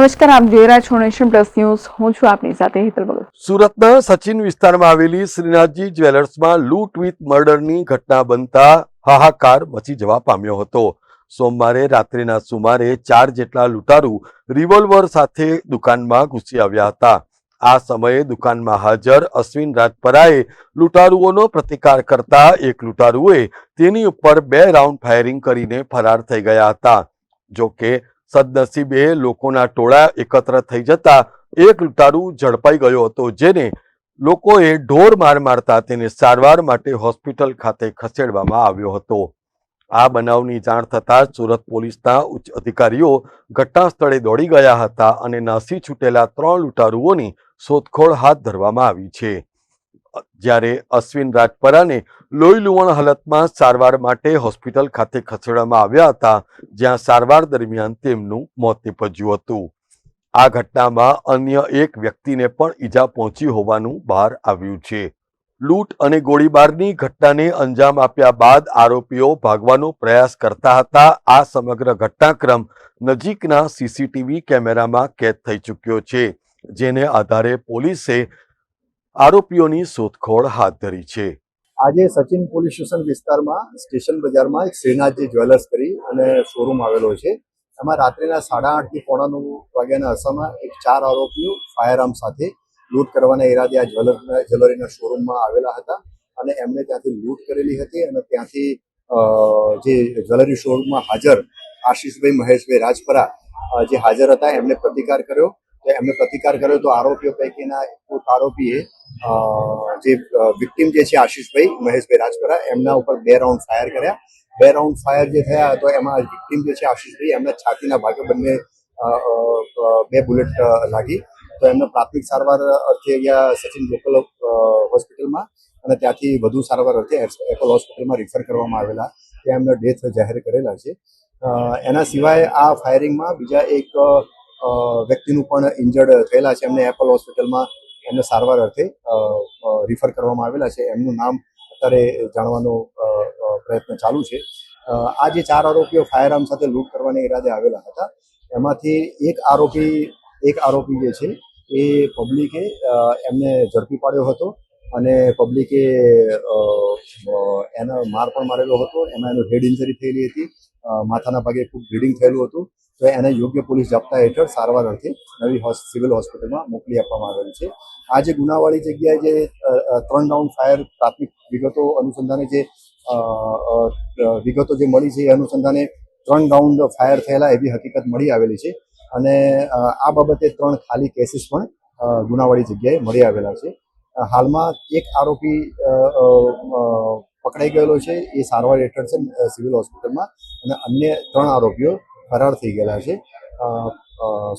નમસ્કાર, આપ જોઈ રહ્યા છો નેશન પ્લસ ન્યૂઝ. હું છું આપની સાથે હેતલ ભગત. સુરતના સચિન વિસ્તારમાં આવેલી શ્રીનાથજી જ્વેલર્સમાં લૂંટ વિથ મર્ડરની ઘટના બનતા હાહાકાર મચી જવા પામ્યો હતો. સોમવારે રાત્રિના સુમારે 4 જેટલા લૂંટારૂ રિવોલ્વર સાથે દુકાનમાં ઘૂસી આવ્યા હતા. આ સમયે દુકાનમાં હાજર અશ્વિન રાજપરાએ લૂંટારુઓનો પ્રતિકાર કરતા એક લૂંટારુએ તેની ઉપર 2 રાઉન્ડ ફાયરિંગ કરીને ફરાર થઈ ગયા હતા. જો કે સદનસીબે લોકોના ટોળા એકત્ર થઈ જતા એક લૂંટારૂ ઝડપાઈ ગયો હતો, જેને લોકોએ ઢોર માર મારતા તેને સારવાર માટે હોસ્પિટલ ખાતે ખસેડવામાં આવ્યો હતો. આ બનાવની જાણ થતાં સુરત પોલીસના ઉચ્ચ અધિકારીઓ ઘટના સ્થળે દોડી ગયા હતા અને નાસી છૂટેલા 3 લૂંટારુઓની શોધખોળ હાથ ધરવામાં આવી છે. જ્યારે અશ્વિન રાજપરાને લોહી લુવણ હાલતમાં સારવાર માટે હોસ્પિટલ ખાતે ખસેડવામાં આવ્યા હતા, જ્યાં સારવાર દરમિયાન તેમનું મોત નીપજ્યું હતું. આ ઘટનામાં અન્ય એક વ્યક્તિને પણ ઈજા પહોંચી હોવાનું બહાર આવ્યું છે. લૂંટ અને ગોળીબારની ઘટનાને અંજામ આપ્યા બાદ આરોપીઓ ભાગવાનો પ્રયાસ કરતા હતા. આ સમગ્ર ઘટનાક્રમ નજીકના સીસીટીવી કેમેરામાં કેદ થઈ ચૂક્યો છે, જેને આધારે પોલીસે આરોપીઓની શોધખોળ હાથ ધરી છે. આજે સચિન પોલીસ સ્ટેશન વિસ્તારમાં સ્ટેશન બજારમાં એક શ્રીનાથજી જ્વેલર્સ કરી અને શોરૂમ આવેલો છે. એમાં રાત્રિના 8:30 થી 9:45 વાગ્યાના અરસામાં 4 આરોપીઓ ફાયરઆર્મ સાથે લૂંટ કરવાના ઈરાદે આ જ્વેલરીના શોરૂમમાં આવેલા હતા અને એમને ત્યાંથી લૂંટ કરેલી હતી અને ત્યાંથી જે જ્વેલરી શોરૂમમાં હાજર આશીષભાઈ મહેશભાઈ રાજપરા જે હાજર હતા એમને પ્રતિકાર કર્યો. તો આરોપીઓ પૈકીના એક આરોપીએ જે વિક્ટીમ જે છે આશીષભાઈ મહેશભાઈ રાજપરા એમના ઉપર 2 રાઉન્ડ ફાયર કર્યા. 2 રાઉન્ડ ફાયર જે થયા તો એમાં વિક્ટીમ જે છે આશીષભાઈ એમના છાતીના ભાગે બંને 2 બુલેટ લાગી. તો એમને પ્રાથમિક સારવાર અર્થે અહીંયા સચિન લોકલ હોસ્પિટલમાં અને ત્યાંથી વધુ સારવાર અર્થે એપલ હોસ્પિટલમાં રિફર કરવામાં આવેલા, ત્યાં એમને ડેથ જાહેર કરેલા છે. એના સિવાય આ ફાયરિંગમાં બીજા એક વ્યક્તિનું પણ ઇન્જર્ડ થયેલા છે. એમને એપલ હોસ્પિટલમાં એમને સારવાર અર્થે રિફર કરવામાં આવેલા છે. એમનું નામ અત્યારે જાણવાનો પ્રયત્ન ચાલુ છે. આ જે 4 આરોપીઓ ફાયરઆર્મ સાથે લૂંટ કરવાના ઈરાદે આવેલા હતા, એમાંથી એક આરોપી જે છે એ પબ્લિકે એમને ઝડપી પાડ્યો હતો અને પબ્લિકે એને માર પણ મારેલો હતો. એમાં એનો હેડ ઇન્જરી થયેલી હતી, માથાના ભાગે ખૂબ બ્લીડિંગ થયેલું હતું. તો એને યોગ્ય પોલીસ જાપ્તા હેઠળ સારવાર અર્થે નવી સિવિલ હોસ્પિટલમાં મોકલી આપવામાં આવેલ છે. આ જે ગુનાવાળી જગ્યાએ જે 3 રાઉન્ડ ફાયર પ્રાથમિક વિગતો અનુસંધાને જે મળી છે એ અનુસંધાને 3 રાઉન્ડ ફાયર થયેલા એવી હકીકત મળી આવેલી છે અને આ બાબતે 3 ખાલી કેસીસ પણ ગુનાવાળી જગ્યાએ મળી આવેલા છે. હાલમાં એક આરોપી પકડાઈ ગયેલો છે, એ સારવાર હેઠળ છે સિવિલ હોસ્પિટલમાં, અને અન્ય 3 આરોપીઓ ફરાર થઈ ગયેલા છે.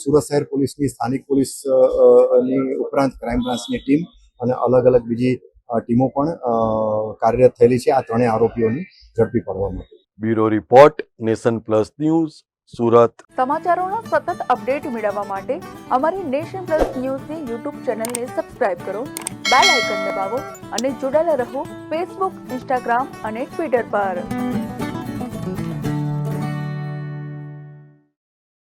સુરત શહેર પોલીસની સ્થાનિક પોલીસની ઉપરાંત ક્રાઇમ બ્રાન્ચની ટીમ અને અલગ અલગ બીજી ટીમો પણ કાર્યરત થયેલી છે આ 3 આરોપીઓની ઝડપી પાડવા માટે. Bureau report, nation plus news, Surat. સમાચારોના સતત અપડેટ મેળવવા માટે અમારી નેશન પ્લસ ન્યૂઝની યુટ્યુબ ચેનલને સબસ્ક્રાઇબ કરો, બેલ આઇકન દબાવો અને જોડાયેલા રહો ફેસબુક, ઇન્સ્ટાગ્રામ અને ટ્વિટર પર.